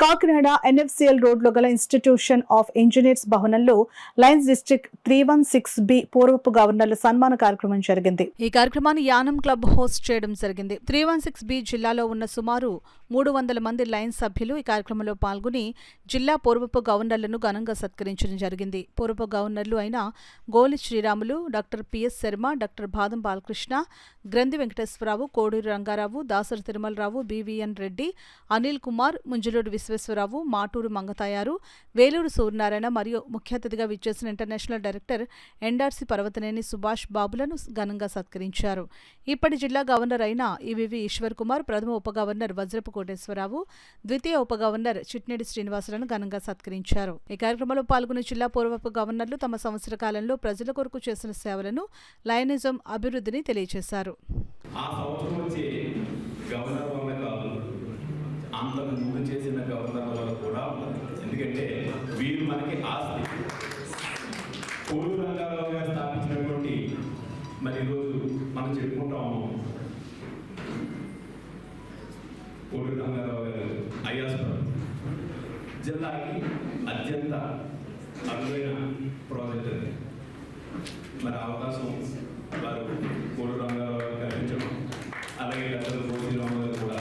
Kakinada NFCL రోడ్లో గల institution of engineers భవనంలో లయన్స్ డిస్ట్రిక్ట్ 316B పూర్వపు గవర్నర్ల సన్మాన కార్యక్రమం జరిగింది. ఈ కార్యక్రమాన్ని యానం క్లబ్ హోస్ట్ చేయడం జరిగింది. 316B జిల్లాలో ఉన్న సుమారు 300 మంది లయన్స్ సభ్యులు ఈ కార్యక్రమంలో పాల్గొని జిల్లా పూర్వపు గవర్నర్లను ఘనంగా సత్కరించడం జరిగింది. పూర్వపు గవర్నర్లు అయిన Goli Sriramulu, doctor PS Sharma, doctor Badam Balakrishna, Granthi Venkateswararao, Koduru Rangarao, Dasari Tirumalarao, BVN Reddy, Anil Kumar, Munjuluru Visweswararao, Maturu Mangatayaru, Veluru Suryanarayana మరియు ముఖ్య అతిథిగా విచ్చేసిన international director NRC Parvataneni Subhash బాబులను ఘనంగా సత్కరించారు. ఇప్పటి జిల్లా గవర్నర్ అయిన ఈవివి ఈశ్వర్ కుమార్, ప్రథమ ఉప గవర్నర్ వజ్రపు కోటేశ్వరరావు, ద్వితీయ ఉప గవర్నర్ చిట్నేడి శ్రీనివాసులను ఘనంగా సత్కరించారు. ఈ కార్యక్రమంలో పాల్గొన్న జిల్లా పూర్వపు గవర్నర్లు తమ సంవత్సర కాలంలో ప్రజల కొరకు చేసిన సేవలను, లయనిజం అభివృద్ధిని తెలియజేశారు. అంతకు ముందు చేసిన గవర్నర్ల వల్ల కూడా ఉన్నది. ఎందుకంటే వీరు మనకి ఆస్తి. కోడూరు రంగారావు గారు స్థాపించినటువంటి మరి ఈరోజు మనం చెప్పుకుంటాము కోడూరు రంగారావు గారు ఐఆస్పురం జిల్లాకి అత్యంత అరుదైన ప్రాజెక్ట్ అది. మరి అవకాశం వారు కోడూరు రంగారావు గారు కల్పించడం, అలాగే డాక్టర్ కోసిరాము గారు కూడా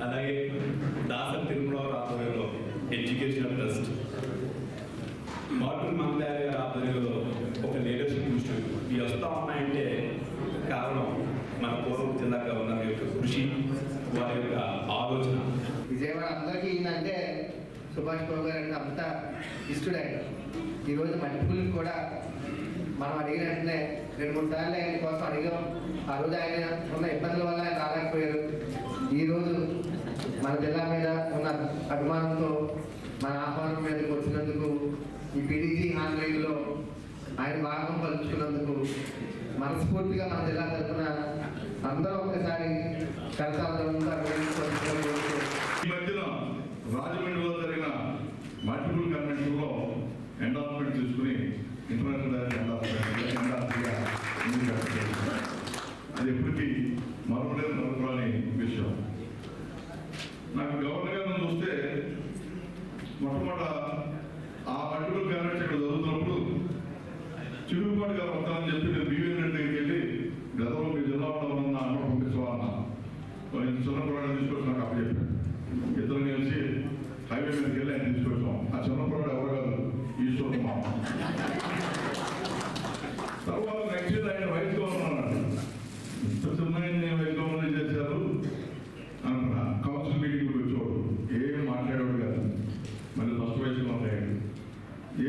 అలాగే దాసరి తిరుమలరావు ఆధ్వర్యంలో ఎడ్యుకేషనల్ ట్రస్ట్, మాటూరు మంగతాయారు గారి ఆధ్వర్యంలో ఒక లీడర్షిప్ ఇన్స్టిట్యూట్ ఇవి వస్తూ ఉన్నాయంటే కారణం మన పూర్వపు జిల్లా గవర్నర్ యొక్క కృషి, వారి యొక్క ఆలోచన. విజయవాడ అందరికీ ఏంటంటే సుభాష్ బాబు గారు అంటే అంతా ఇష్టడు. ఆయన ఈరోజు మల్టిపుల్కి కూడా మనం అడిగిన వెంటనే 2-3 సార్లు ఆయన కోసం అడిగాం. ఆ రోజు ఆయన ఉన్న ఇబ్బందుల వల్ల ఆయన రాలేకపోయారు. ఈరోజు మన జిల్లా మీద ఉన్న అభిమానంతో మన ఆహ్వానం మీదకి వచ్చినందుకు, ఈ పీడీజీ ఆన్లైన్లో ఆయన భాగం పంచుకున్నందుకు మనస్ఫూర్తిగా మన జిల్లా తరఫున అందరూ ఒక్కసారి రాజమండ్రిలో జరిగిన మల్టిపుల్ కన్వెన్షన్లో ఎండార్స్మెంట్ తీసుకుని ఇంటర్నేషనల్ ఎండార్స్మెంట్గా అది ఎప్పటికీ మరొకరాని విషయం. నాకు గవర్నర్ గారిని చూస్తే మొట్టమొదట ఆ మల్టిపుల్ కన్వెన్షన్ ఇక్కడ జరుగుతున్నప్పుడు చిరుగుపాటు గారు వస్తానని చెప్పి నేను బివిఎన్ రెడ్డి దగ్గరికి వెళ్ళి గతంలో మీ జిల్లాలో ఉన్న అన్న పంపించేవాళ్ళ చిన్నపురాడు తీసుకొచ్చి నాకు అప్పచెప్పాను. ఇద్దరు కలిసి హైవే మీదకి వెళ్ళి ఆయన తీసుకొచ్చాం. ఆ చిన్నపురాడు ఎవరు కాదు, ఈశ్వర్ మామ. తర్వాత నెక్స్ట్ ఇయర్ ఆయన వైస్ గవర్నర్ అన్నాడు. ఇంత చిన్న వైస్ గవర్నర్ చేశారు అంటున్నా. కౌన్సిల్ మీటింగ్కి వచ్చేవాడు, ఏం మాట్లాడేవాడు కాదు. మళ్ళీ ఫస్ట్ వయసులో ఉంటాయండి,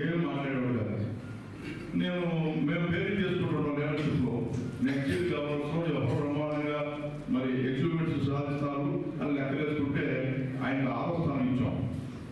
ఏం మాట్లాడేవాడు కాదు. మేము పేరు